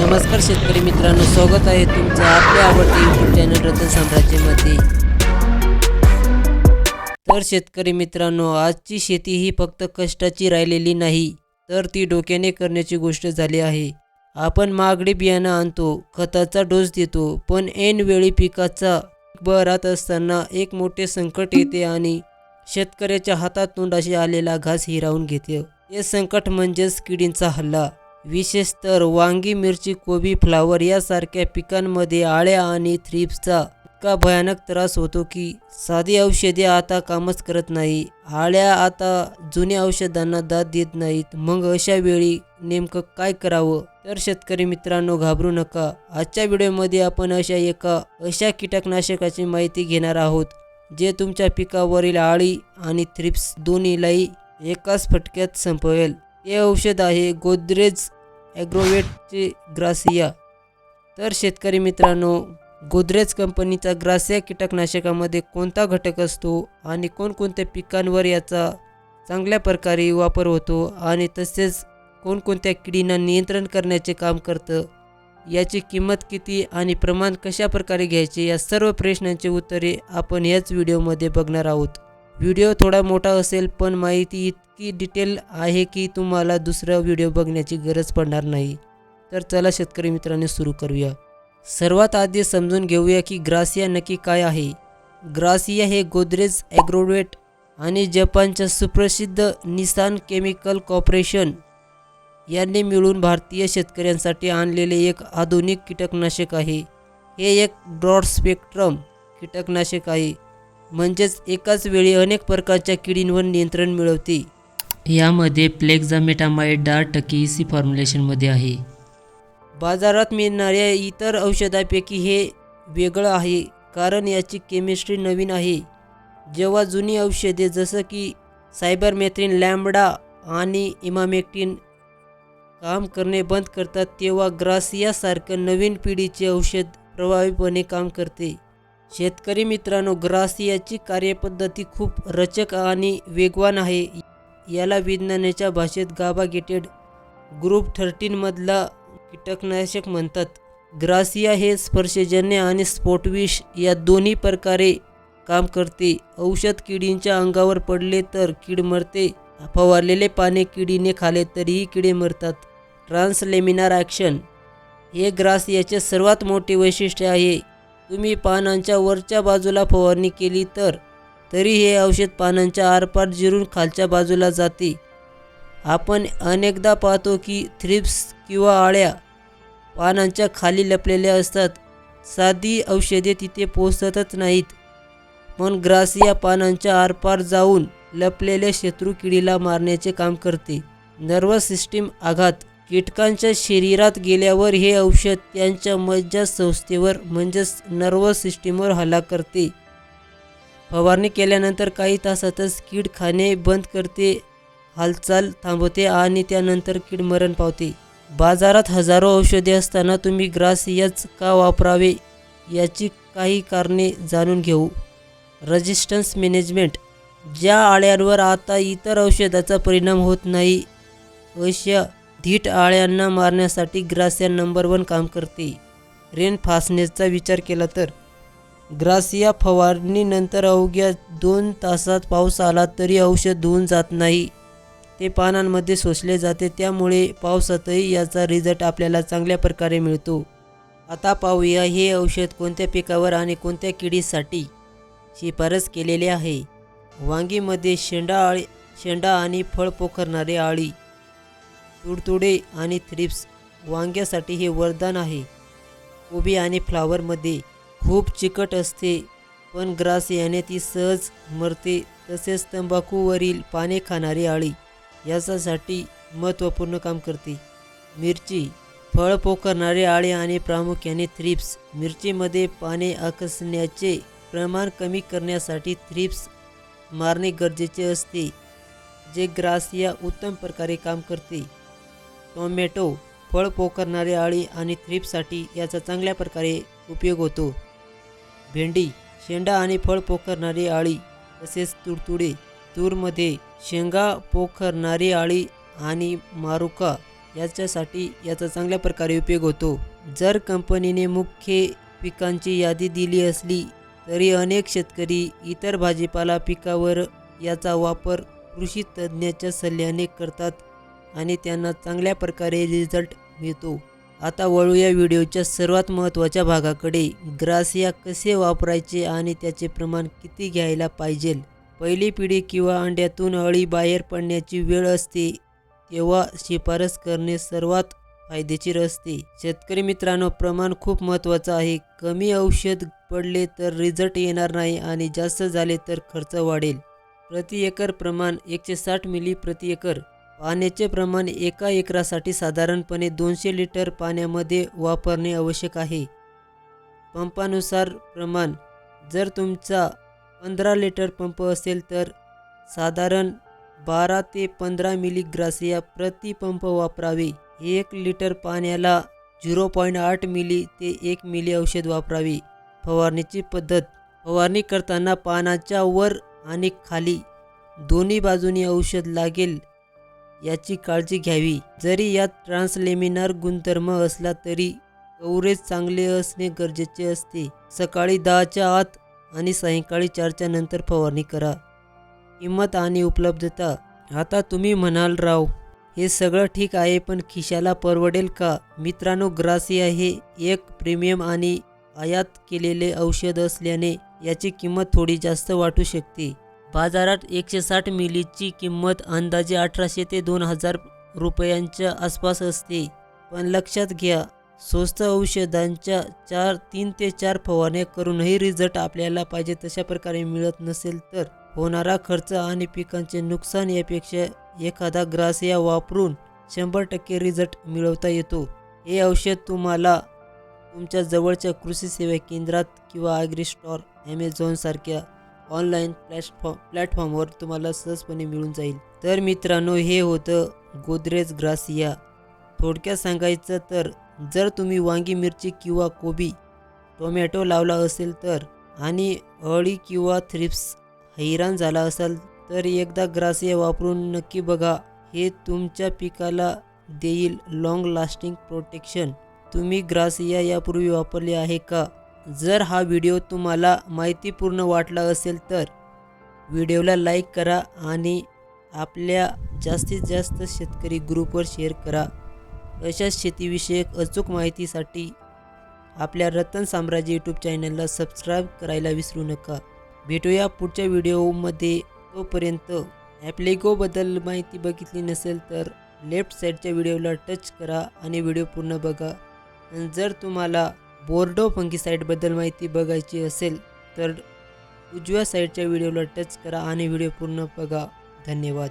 नमस्कार शेतकरी मित्रांनो, स्वागत आहे तुमचं आपल्या आवडत्या यूट्यूब चॅनल रतन साम्राज्यमध्ये। तर शेतकरी मित्रांनो, आजची शेती ही फक्त कष्टाची राहिलेली नाही, तर ती डोक्याने करण्याची गोष्ट झाली आहे। आपण महागडे बियाणं आणतो, खताचा डोस देतो, पण ऐन वेळी पिकाचा बहरात असताना एक मोठे संकट येते आणि शेतकऱ्याच्या हातात तोंडाशी आलेला घास हिरावून घेते। हे संकट म्हणजेच किडींचा हल्ला। विशेषतः वांगी, मिरची, कोबी, फ्लावर यासारख्या पिकांमध्ये आळ्या आणि थ्रिप्सचा इतका भयानक त्रास होतो की साधी औषधे आता कामच करत नाही। आळ्या आता जुन्या औषधांना दाद देत नाहीत। मग अशा वेळी नेमकं काय करावं? तर शेतकरी मित्रांनो, घाबरू नका। आजच्या व्हिडिओमध्ये आपण अशा कीटकनाशकाची माहिती घेणार आहोत जे तुमच्या पिकावरील आळी आणि थ्रिप्स दोन्हीलाही एकाच फटक्यात संपवेल। हे औषध आहे गोदरेज ॲग्रोवेटचे ग्रासिया। तर शेतकरी मित्रांनो, गोदरेज कंपनीचा ग्रासिया कीटकनाशकामध्ये कोणता घटक असतो आणि कोणकोणत्या पिकांवर याचा चांगल्या प्रकारे वापर होतो आणि तसेच कोणकोणत्या किडींना नियंत्रण करण्याचे काम करतं, याची किंमत किती आणि प्रमाण कशा प्रकारे घ्यायचे, या सर्व प्रश्नांची उत्तरे आपण याच व्हिडिओमध्ये बघणार आहोत। व्हिडिओ थोडा मोठा असेल, पण माहिती इतकी डिटेल आहे की तुम्हाला दुसरा व्हिडिओ बघण्याची गरज पडणार नाही। तर चला शेतकरी मित्रांनो, सुरू करूया। सर्वात आधी समजून घेऊया की ग्रासिया नक्की काय आहे। ग्रासिया हे गोदरेज ॲग्रोवेट आणि जपानच्या सुप्रसिद्ध निसान केमिकल कॉर्पोरेशन यांनी मिळून भारतीय शेतकऱ्यांसाठी आणलेले एक आधुनिक कीटकनाशक आहे। हे एक ब्रॉड स्पेक्ट्रम कीटकनाशक आहे, म्हणजेच एकाच वेळी अनेक प्रकारच्या किडींवर नियंत्रण मिळवते। यामध्ये फ्लेक्झामेटामाइड 10% फॉर्म्युलेशनमध्ये आहे। बाजारात मिळणाऱ्या इतर औषधांपैकी हे वेगळं आहे कारण याची केमिस्ट्री नवीन आहे। जेव्हा जुनी औषधे जसं की सायपरमेथ्रिन, लॅम्बडा आणि इमामेक्टिन काम करणे बंद करतात, तेव्हा ग्रासियासारखं नवीन पिढीचे औषध प्रभावीपणे काम करते। शेतकरी मित्रांनो, ग्रासियाची कार्यपद्धती खूप रचक आणि वेगवान आहे। याला विज्ञानाच्या भाषेत गाबा गेटेड ग्रुप 13 मधला कीटकनाशक म्हणतात। ग्रासिया हे स्पर्शजन्य आणि स्फोटविष या दोन्ही प्रकारे काम करते। औषध किडींच्या अंगावर पडले तर कीड मरते, फवारलेले पाने किडीने खाले तरीही किडे मरतात। ट्रान्सलेमिनार ॲक्शन हे ग्रासियाचे सर्वात मोठे वैशिष्ट्य आहे। तुम्ही पानांच्या वरच्या बाजूला फवारणी केली तरी हे औषध पानांच्या आरपार जिरून खालच्या बाजूला जाते। आपण अनेकदा पाहतो की थ्रिप्स किंवा आळ्या पानांच्या खाली लपलेल्या असतात। साधी औषधे तिथे पोहोचतच नाहीत, पण ग्रासिया पानांच्या आरपार जाऊन लपलेल्या शत्रू किडीला मारण्याचे काम करते। नर्वस सिस्टीम आघात कीटकांच्या शरीरात गेल्यावर हे औषध त्यांच्या मज्जासंस्थेवर म्हणजेच नर्वस सिस्टीमवर हल्ला करते। फवारणी केल्यानंतर काही तासातच कीड खाणे बंद करते, हालचाल थांबवते आणि त्यानंतर कीड मरण पावते। बाजारात हजारो औषधे असताना तुम्ही ग्रासियाच का वापरावे, याची काही कारणे जाणून घेऊ। रेजिस्टन्स मॅनेजमेंट ज्या आळ्यांवर आता इतर औषधाचा परिणाम होत नाही, अशा धीट आळ्यांना मारण्यासाठी ग्रासिया नंबर 1 काम करते। रेनफास्टनेसचा विचार केला तर ग्रासिया फवारणीनंतर अवघ्या 2 तासात पाऊस आला तरी औषध धुवून जात नाही, ते पानांमध्ये शोषले जाते। त्यामुळे पावसातही याचा रिझल्ट आपल्याला चांगल्या प्रकारे मिळतो। आता पाहूया हे औषध कोणत्या पिकावर आणि कोणत्या किडीसाठी शिफारस केलेले आहे। वांगीमध्ये शेंडा आणि फळ पोखरणारे आळी, तुडतुडे आणि थ्रिप्स वांग्यासाठी हे वरदान आहे। कोबी आणि फ्लावरमध्ये खूप चिकट असते, पण ग्रासियाने ती सहज मरते। तसेच तंबाखूवरील पाने खाणारी आळी यासाठी महत्त्वपूर्ण काम करते। मिरची, फळ पोखरणारे आळी आणि प्रामुख्याने थ्रिप्स। मिरचीमध्ये पाने आकसण्याचे प्रमाण कमी करण्यासाठी थ्रिप्स मारणे गरजेचे असते, जे ग्रासिया उत्तम प्रकारे काम करते। टोमॅटो, फळ पोखरणारे आळी आणि थ्रिप्ससाठी याचा चांगल्या प्रकारे उपयोग होतो। भेंडी, शेंडा आणि फळ पोखरणारी आळी तसेच तुडतुडे। तूरमध्ये शेंगा पोखरणारी आळी आणि मारुका याच्यासाठी याचा चांगल्या प्रकारे उपयोग होतो. जर कंपनीने मुख्य पिकांची यादी दिली असली तरी अनेक शेतकरी इतर भाजीपाला पिकावर याचा वापर कृषी तज्ज्ञाच्या सल्ल्याने करतात आणि त्यांना चांगल्या प्रकारे रिझल्ट मिळतो. आता वळूया व्हिडिओच्या सर्वात महत्त्वाच्या भागाकडे. ग्रासिया कसे वापरायचे आणि त्याचे प्रमाण किती घ्यायला पाहिजे. पहिली पिढी किंवा अंड्यातून अळी बाहेर पडण्याची वेळ असते तेव्हा शिफारस करणे सर्वात फायदेशीर असते. शेतकरी मित्रांनो, प्रमाण खूप महत्त्वाचं आहे. कमी औषध पडले तर रिझल्ट येणार नाही आणि जास्त झाले तर खर्च वाढेल. प्रति एकर प्रमाण 160 मिली प्रति एकर. पाण्याचे प्रमाण एका एकरासाठी साधारणपणे 200 लिटर पाण्यामध्ये वापरणे आवश्यक आहे. पंपानुसार प्रमाण. जर तुमचा 15 लिटर पंप असेल तर साधारण 12 ते 15 मिली ग्रासिया प्रति पंप वापरावे. 1 लिटर पाण्याला 0.8 मिली ते 1 मिली औषध वापरावे. फवारणीची पद्धत. फवारणी करताना पानाच्या वर आणि खाली दोन्ही बाजूनी औषध लागेल याची काळजी घ्यावी. जरी यात ट्रान्सलेमिनार गुणधर्म असला तरी कव्हरेज चांगले असणे गरजेचे असते. सकाळी 10च्या आत आणि सायंकाळी 4च्या नंतर फवारणी करा. किंमत आणि उपलब्धता. आता तुम्ही म्हणाल, राव हे सगळं ठीक आहे पण खिशाला परवडेल का? मित्रांनो, ग्रासिया हे एक प्रीमियम आणि आयात केलेले औषध असल्याने याची किंमत थोडी जास्त वाटू शकते. बाजारात 160 मिलीची किंमत अंदाजे 1800 ते 2000 रुपयांच्या आसपास असते. पण लक्षात घ्या, स्वस्त औषधांच्या 3 ते 4 फवारण्या करूनही रिझल्ट आपल्याला पाहिजे तशा प्रकारे मिळत नसेल तर होणारा खर्च आणि पिकांचे नुकसान यापेक्षा एखादा ग्रासिया वापरून 100% रिझल्ट मिळवता येतो. हे औषध तुम्हाला तुमच्या जवळच्या कृषी सेवा केंद्रात किंवा ॲग्री स्टोअर, ॲमेझॉन सारख्या ऑनलाईन प्लॅटफॉर्मवर तुम्हाला सहजपणे मिळून जाईल. तर मित्रांनो, हे होतं गोदरेज ग्रासिया. थोडक्यात सांगायचं तर जर तुम्ही वांगी, मिरची किंवा कोबी, टोमॅटो लावला असेल तर आणि अळी किंवा थ्रिप्स हैराण झाला असाल तर एकदा ग्रासिया वापरून नक्की बघा. हे तुमच्या पिकाला देईल लॉंग लास्टिंग प्रोटेक्शन. तुम्ही ग्रासिया यापूर्वी वापरले आहे का? जर हा व्हिडिओ तुम्हाला माहितीपूर्ण वाटला असेल तर व्हिडिओला लाईक करा आणि आपल्या जास्तीत जास्त शेतकरी ग्रुपवर शेअर करा. अशाच शेतीविषयक अचूक माहितीसाठी आपल्या रतन साम्राज्य यूट्यूब चॅनलला सबस्क्राईब करायला विसरू नका. भेटूया पुढच्या व्हिडिओमध्ये. तोपर्यंत ॲप्लिकोबद्दल माहिती बघितली नसेल तर लेफ्ट साईडच्या व्हिडिओला टच करा आणि व्हिडिओ पूर्ण बघा. आणि जर तुम्हाला बोर्डो फंगिसाईडबद्दल माहिती बघायची असेल तर उजव्या साईडच्या व्हिडिओला टच करा आणि व्हिडिओ पूर्ण बघा. धन्यवाद.